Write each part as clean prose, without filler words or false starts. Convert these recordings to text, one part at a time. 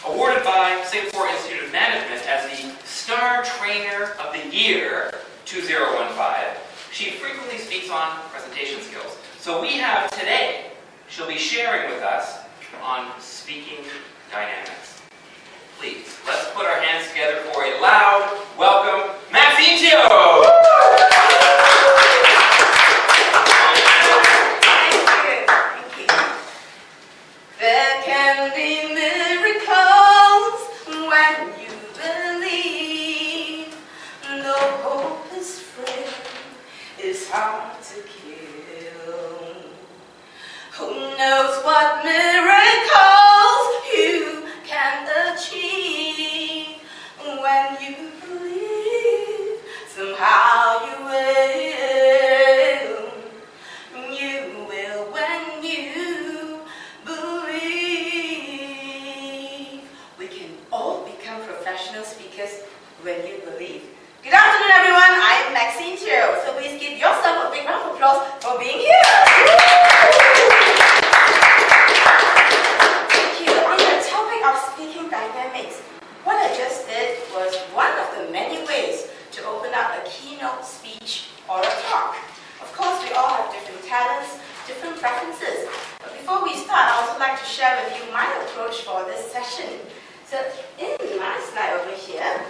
awarded by Singapore Institute of Management as the Star Trainer of the Year 2015. She frequently speaks on presentation skills. So we have today, she'll be sharing with us on speaking dynamics. Please, let's put our hands together for a loud welcome, Maxine Teo! There can be miracles when you believe. No hope is frail, it's hard to kill. Who knows what miracles you can achieve when you believe? Somehow you will. You will when you believe. We can all become professional speakers when you believe. Good afternoon, everyone. I am Maxine Teo. So please give yourself a big round of applause for being here. Thank you. On the topic of speaking dynamics, what I just did was one of the many ways to open up a keynote speech or a talk. Of course, we all have different talents, different preferences. But before we start, I also like to share with you my approach for this session. So in my slide over here,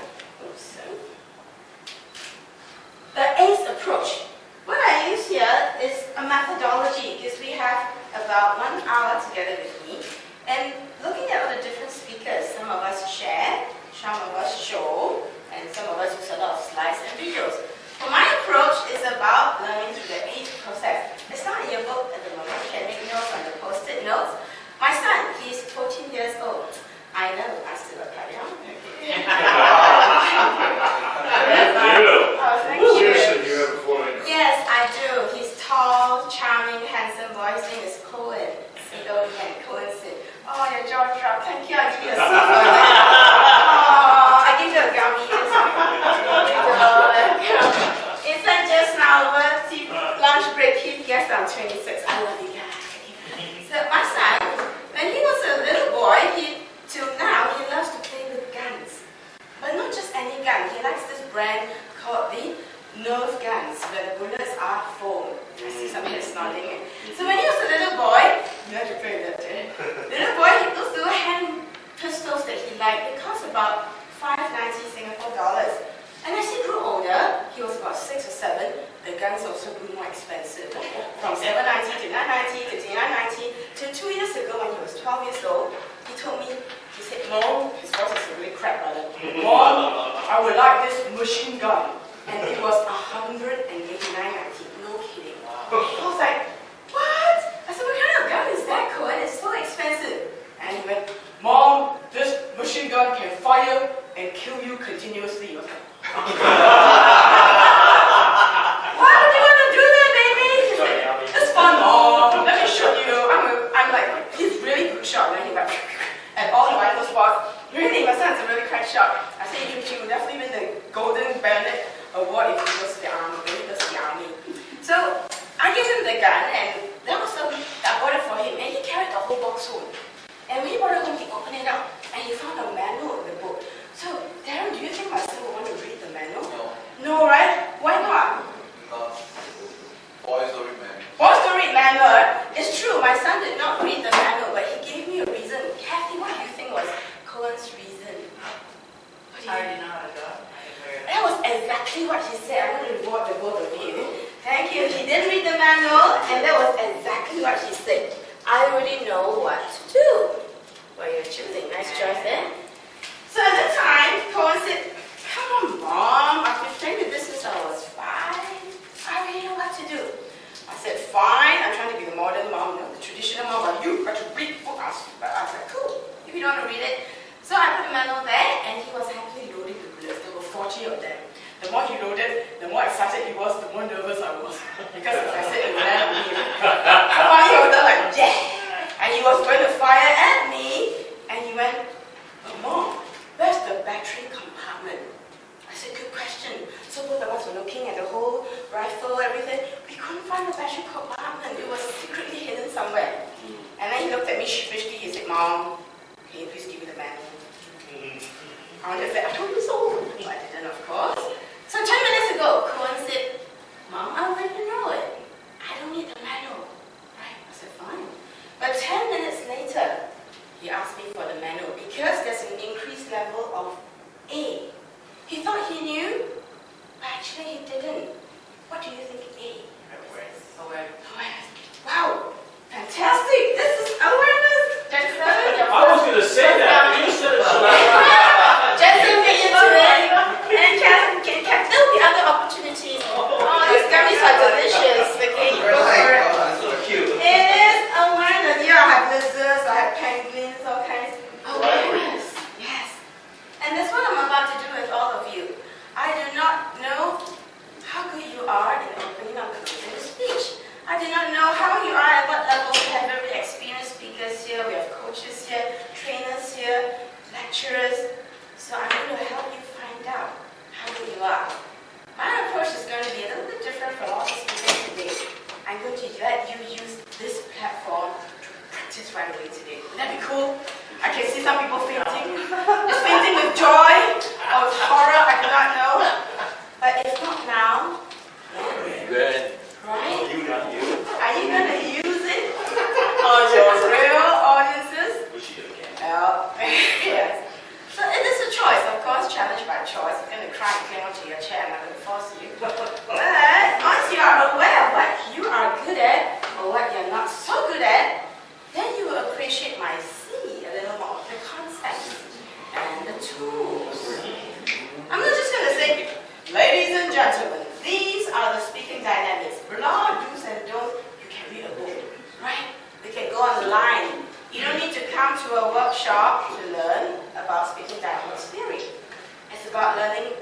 the ACE approach. What I use here is a methodology because we have about 1 hour together with me. And looking at all the different speakers, some of us share, some of us show, and some of us use a lot of slides and videos. For my approach is about learning through the ACE process. It's not in your book at the moment. You can make notes on the post-it notes. My son, he's 14 years old. I know, I still look quite young. Oh, thank you. Seriously, you have a boy. Yes, I do. He's tall, charming, handsome boy. His name is Cohen. Oh, your jaw dropped. Thank you. I give you a seat for that. Oh, I give you a gummy. It's like just now, over lunch break, he gets down 26. I love you guys. So my son, when he was a little boy, till now, he loves to play with guns. But not just any gun. He likes this brand called the Nerf guns, where the bullets are foam. I see some heads nodding. So when he was a little boy, you have to play with that. Little boy, those little hand pistols that he liked, they cost about $5.90 Singapore dollars. And as he grew older, he was about 6 or 7, the guns also grew more expensive. From $7.90 to $9.90 to $9.90 to 2 years ago when he was 12 years old, he told me, he said, Mom, his voice is really crap, brother. Mom, I would like this machine gun. And it was $189.90. No kidding. I was like, what? I said, what kind of gun is that, Cohen? It's so expensive. And he went, Mom, this machine gun can fire and kill you continuously. I was like, why would you want to do that, baby? He's like, it's fun, Mom. Let me show you. I'm like, he's really good shot. And he went, at all the vital spots. Really, my son's a really crack shot. I said, he will definitely win the Golden Bandit Award if he goes to the army, when he goes to the army. So I gave him the gun, and that was something I bought it for him, and he carried the whole box home. And when he brought it home, he opened it up, and he found a manual in the book. So, Darren, do you think my son would want to read the manual? No. No, right? Why not? Because boys don't read manual. Boys don't read manual. It's true, my son did not read the manual, but he gave me a reason. Kathy, what do you think was Cohen's reason? What do you think? That was exactly what he said. I'm going to reward the both of you. Thank you. He didn't read the manual, and that was exactly what he said. I already know what to do. Well, you're choosing. Nice choice there. So at the time, Cohen said, come on, Mom. I've been playing the business since I was 5. I already know what to do. I said, fine. I'm trying to be the modern mom, the traditional mom, but you've got to read the book. I was like, cool. If you don't want to read it. So I put the manual there, and he was happily loading the bullets. There were 40 of them. The more he loaded, the more excited he was, the more nervous I was. Because as I said, it would land me. I finally ordered like, yeah! And he was going to fire at me. And he went, oh, Mom, where's the battery compartment? I said, good question. So both of us were looking at the whole rifle, everything. We couldn't find the battery compartment. It was secretly hidden somewhere. And then he looked at me sheepishly. He said, Mom, can you please give me the manual? I would have said, I told you so. But I didn't, of course. So 10 minutes ago, Cohen said, Mom, I already know it. I don't need the manual. Right? I said, fine. But 10 minutes later, he asked me for the manual because there's an increased level of A. He thought he knew, but actually he didn't. What do you think A represents? Awareness. Wow! Fantastic! This is awareness! I was going to say that, but you said it so loud. Just don't get into it. And there'll be other opportunities. Oh, these gummies are delicious. Okay, go for it. So cute. It is awareness. Yeah, I have lizards, I have penguins, all kinds. Awareness. Yes. And that's what I'm about to do with all of you. I do not know how good you are in opening up and closing a speech. I do not know how you are at what level. We have very experienced speakers here, we have coaches here, trainers here, lecturers. So I'm going to help you find out how good you are. My approach is going to be a little bit different from all the speakers today. I'm going to let you use this platform to practice right away today. Would that be cool? I can see some people fainting. Just fainting with joy or with horror, I do not know. But if not now, Good. right? You, not you. Are you going to use it on your real audiences? We should do it again. Well, yes. So it is a choice, of course, challenge by choice. You're going to cry and cling onto your chair, I'm not going to force you. But once you are aware of what you are good at or what you're not so good at, then you will appreciate my C a little more, the concepts and the tools. I'm not just going to say, ladies and gentlemen, these are the speaking dynamics. Blah, do's and don'ts. You can read a book, right? We can go online. You don't need to come to a workshop to learn about speaking dynamics theory. It's about learning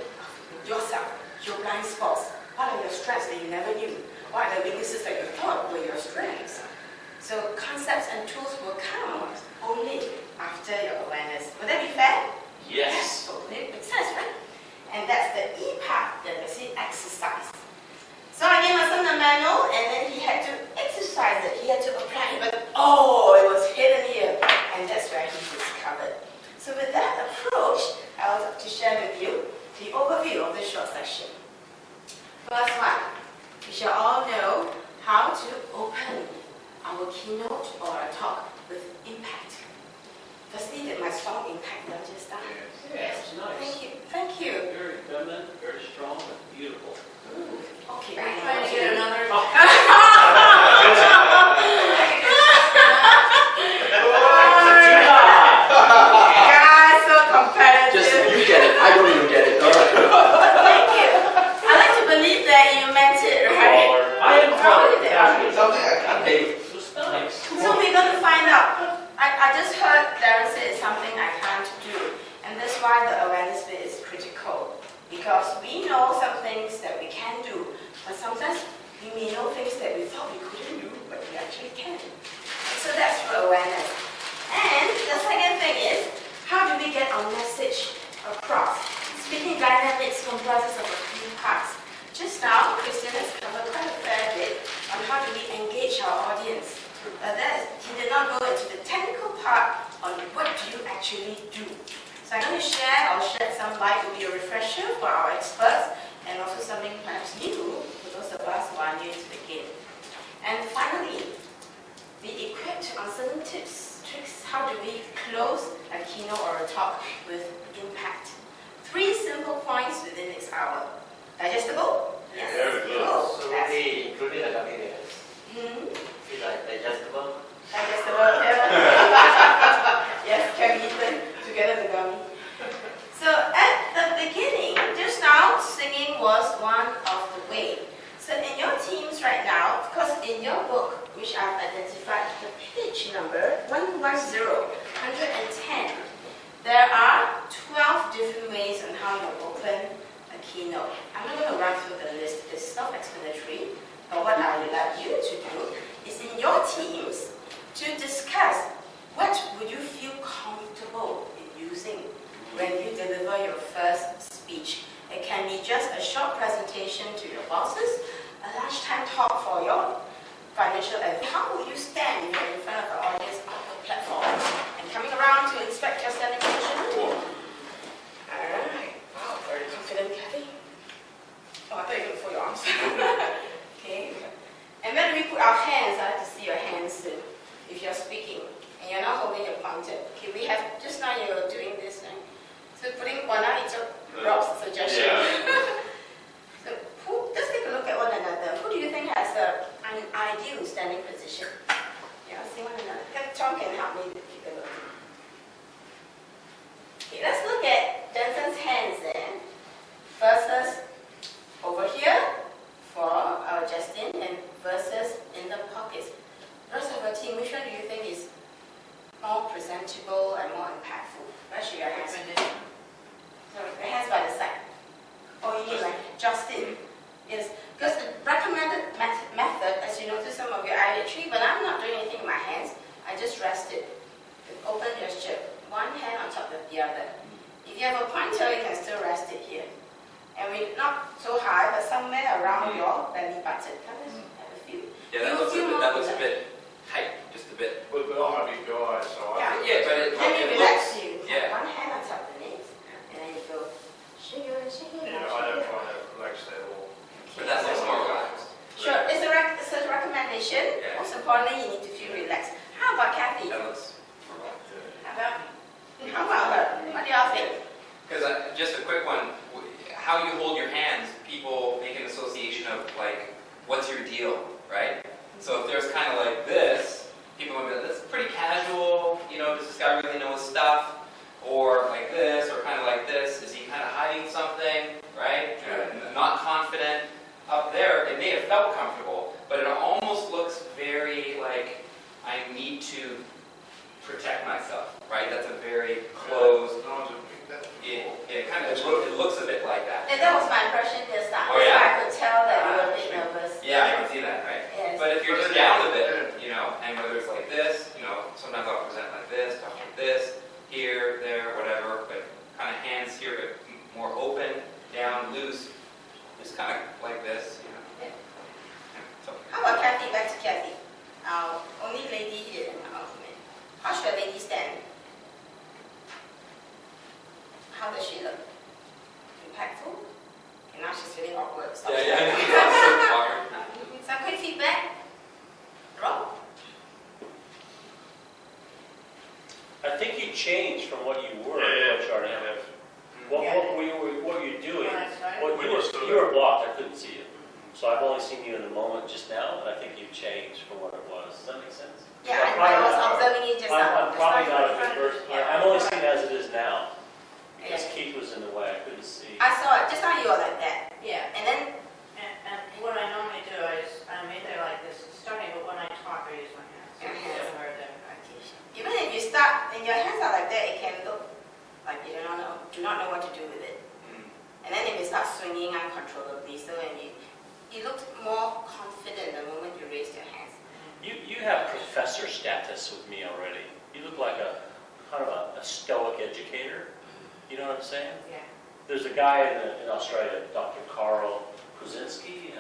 yourself, your blind spots. What are your strengths that you never knew? What are the weaknesses that you thought were your strengths? So concepts and tools will come only after your awareness. Would that be fair? Yes. Totally makes sense, right? And that's the E part, the exercise. So I gave my son the manual, and then he had to exercise it. He had to apply it, but it was hidden here, and that's where he discovered. So with that approach, I would like to share with you the overview of this short session. First one, we shall all know how to open our keynote or a talk with impact. Firstly, did my song impact them just now? Yes, nice. Thank you. Thank you. Very feminine, very strong, and beautiful. Ooh, okay. Are you trying to get another? Guys, so competitive. Just you get it. I don't even get it. All right. Thank you. I like to believe that you meant it, right? I am proud of Something I can't take. It was nice. So we're going to find out. I just heard Darren say it's something I can't do. And that's why the awareness bit is critical. Because we know some things that we can do, but sometimes we may know things that we thought we couldn't do, but we actually can. So that's for awareness. And the second thing is, how do we get our message across? Speaking dynamics comprises of a few parts. Just now, Christian has covered quite a fair bit on how do we engage our audience. But he did not go into the technical part on what do you actually do. So I'm going to I'll shed some light to be a refresher for our experts and also something perhaps new for those of us who are new to the game. And finally, be equipped on certain tips, tricks, how do we close a keynote or a talk with impact. 3 simple points within this hour. Digestible? Yes. Very good. Cool. So Yes. we included a dummy there. Is like digestible? Digestible, yeah. Yes, can be eaten together with gummy. So at the beginning, just now, singing was one of the way. So in your teams right now, of course in your book, which I've identified the page number 110, there are 12 different ways on how you open a keynote. I'm not going to run through the list, it's self-explanatory, but what I would like you to do is in your teams to discuss what would you feel comfortable in using when you deliver your first speech. It can be just a short presentation to your bosses, a lunchtime talk for your financial advice. How will you stand in front of the audience on the platform? And coming around to inspect your standing position. put our hands, I like to see your hands soon, if you're speaking, and you're not holding your pointer. Okay, we have, just now you're doing this, right? So putting one out, it's Rob's suggestion. Yeah. So let's take a look at one another. Who do you think has an ideal standing position? Yeah, see one another. Tom can help me take a look. Okay, let's look at Jensen's hands then, versus over here for our Justin, and versus in the pockets. Rest of the team, which one do you think is more presentable and more impactful? Where should your hands be? So the hands by the side. Oh, you mean like Justin? Yes, because the recommended method, as you notice some of your tree, when I'm not doing anything with my hands, I just rest it. With open gesture, one hand on top of the other. If you have a pointer, you can still rest it here. And we not so high, but somewhere around your belly button. Can I just have a few? Yeah, that looks a bit tight, just a bit. But we all have these guys, so Yeah. Yeah, but it Let me looks. relax you. Yeah. One hand on top of the knees, and then you go. Shake it, shake it, Yeah, I don't find it relaxed at all. But that looks more relaxed. Sure, it's a recommendation. Yeah. Most importantly, you need to feel relaxed. How about Kathy? That looks more relaxed. How about her? What do y'all think? Because just a quick one, how you hold your hands, people make an association of like, what's your deal, right? So if there's kind of like this, people might be like, that's pretty casual, does this guy really know his stuff? Or like this, or kind of like this, is he kind of hiding something, right? Not confident. Up there, it may have felt comfortable, but it almost looks very like, I need to protect myself, right? That's a very closed. It looks a bit like that. And that was my impression just now. Oh, yeah? So I could tell that you were a bit nervous. Yeah, I can see that, right? Yes. But if you're just down a bit, and whether it's like this, sometimes I'll present like this, talk like this, here, there, whatever, but kind of hands here, but more open, down, loose, just kind of like this, Yeah. So, How about Kathy? Back to Kathy. Our only lady here in our movement. How should a lady stand? How does she look? Impactful? Okay, now she's feeling awkward. Stop. yeah. Some quick feedback? Rob? I think you changed from what you were, Yeah, Charlie. yeah. What you're doing, When you stood you were blocked, I couldn't see you. So I've only seen you in the moment just now, and I think you've changed from what it was. Does that make sense? Yeah, So I was observing you just now. I'm probably not a good person. Yeah. I'm only seeing it as it is now, because Yeah. Keith was in the way, I couldn't see. I saw it. Just now you were like that. Yeah, And then, and what I normally do is, I'm either like this starting, but when I talk, I use my hands. So Your hands. where the- even if you start and your hands are like that, it can look like you do not know what to do with it. And then if you start swinging uncontrollably, so and you look more confident the moment you raise your hands. You have professor status with me already. You look like a kind of a stoic educator. You know what I'm saying? Yeah. There's a guy in Australia, Dr. Carl Krasinski.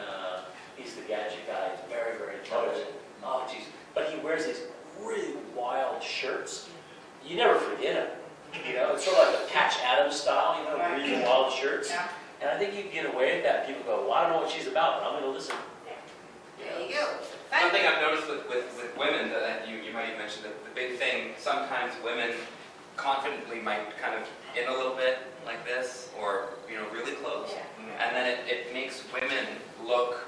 He's the gadget guy. He's very, very intelligent. Oh, geez. But he wears these really wild shirts. You never forget him. It's sort of like a Patch Adams style, really wild shirts. Yeah. And I think you can get away with that. People go, well, I don't know what she's about, but I'm going to listen. There you go. Thank Something you. I've noticed with women that you might have mentioned, that the big thing, sometimes women confidently might kind of in a little bit like this, or really close. Yeah. And then it makes women look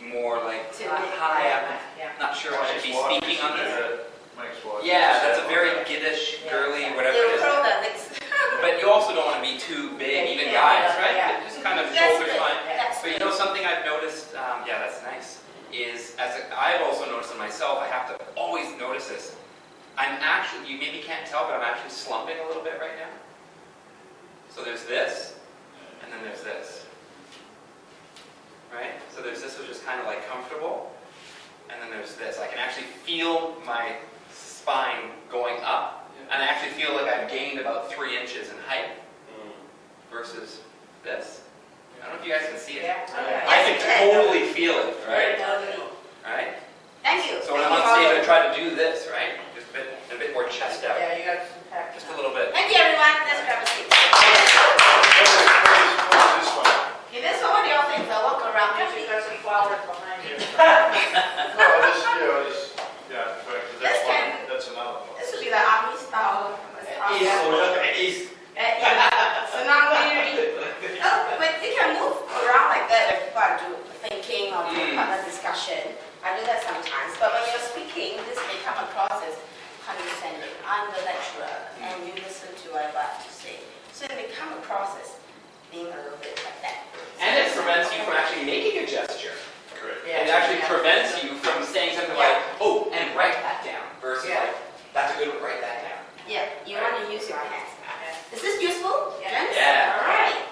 more like Timid. hi, I'm Yeah. not sure I should be speaking on this. Makes what? Yeah, that's a very kiddish, girly, whatever You it is. curl the legs. But you also don't want to be too big, even Yeah, guys, yeah, right? yeah. Just kind of That's shoulders good. fine. That's But something I've noticed, that's nice, is I've also noticed in myself, I have to always notice this. I'm actually, you maybe can't tell, but I'm actually slumping a little bit right now. So there's this, and then there's this. Right? So there's this, which is kind of like comfortable, and then there's this. I can actually feel my spine going up, and I actually feel like I've gained about 3 inches in height versus this. I don't know if you guys can see it. Yeah. I can totally feel it, right? Totally. Right? Thank you. So when I'm Thank on you stage, I all. try to do this, right? Just a bit more chest out. Yeah, you got some pack. Just a little bit. Thank you, everyone. Let's grab a seat. This one. Okay, this one, what do y'all think? I'll walk around. You got some flowers behind you. No, do that sometimes, but when you're speaking, this may come across as condescending. I'm the lecturer, and you listen to what I have to say. So it may come across as being a little bit like that. And it prevents you from actually making a gesture. Correct. It actually prevents you from saying something like, oh, and write that down, versus like, that's a good one, write that down. Yeah, you want to use your hands. Is this useful? Yeah. Yeah. All right.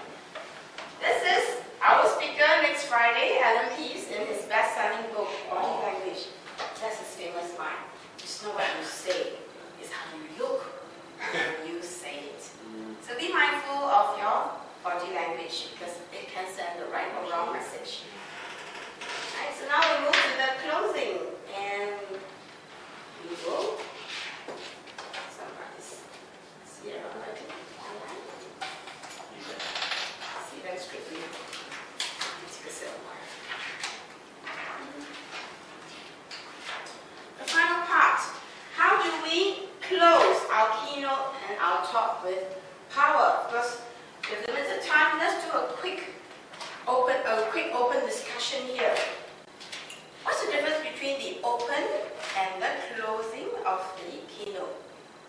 This is our speaker next Friday, Alan Pease, in his best-selling book, Body Language. That's his famous line. It's not what you say, it's how you look when you say it. So be mindful of your body language because it can send the right or wrong message. Alright, so now we move to the closing, and we will summarize. See them already? See them strictly. Take a sip. The final part. How do we close our keynote and our talk with power? Because with limited time, let's do a quick open discussion here. What's the difference between the open and the closing of the keynote?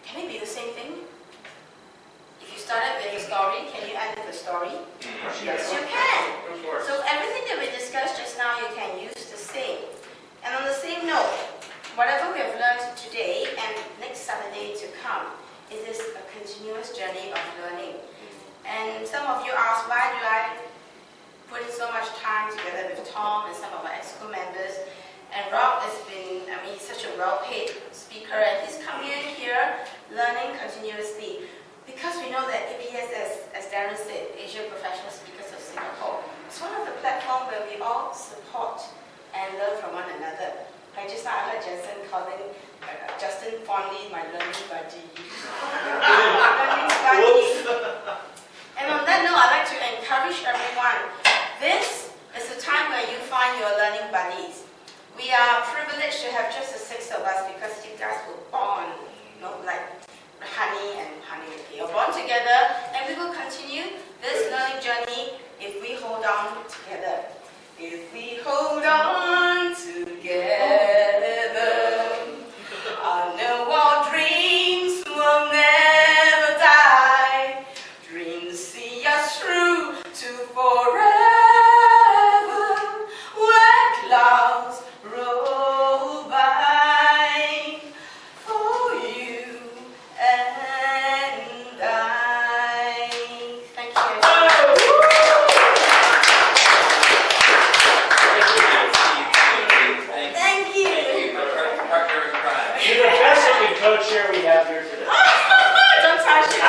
Can it be the same thing? If you started with a story, can you end with a story? Yes, you can. Of course. So everything that we discussed just now, you can use the same. And on the same note, whatever we have learned today and next Saturday to come, it is a continuous journey of learning. And some of you ask, why do I put in so much time together with Tom and some of our EXCO members? And Rob has been, he's such a well-paid speaker, and he's coming in here learning continuously. Because we know that APS, as Darren said, Asia Professional Speakers of Singapore, is one of the platforms where we all support and learn from one another. Like just now, I heard Jensen calling Justin fondly my learning buddy. Learning buddy. And on that note, I'd like to encourage everyone. This is the time where you find your learning buddies. We are privileged to have just the 6 of us because you guys were born, like honey and honey. You're born together, and we will continue this learning journey if we hold on together. If we hold on together, I know our dreams will never die. Dreams see us through to forever, where clouds roll by for you and I. Thank you. Thank you. Thank you, my partner in crime. You're the best looking co-chair we have here today. Don't touch it.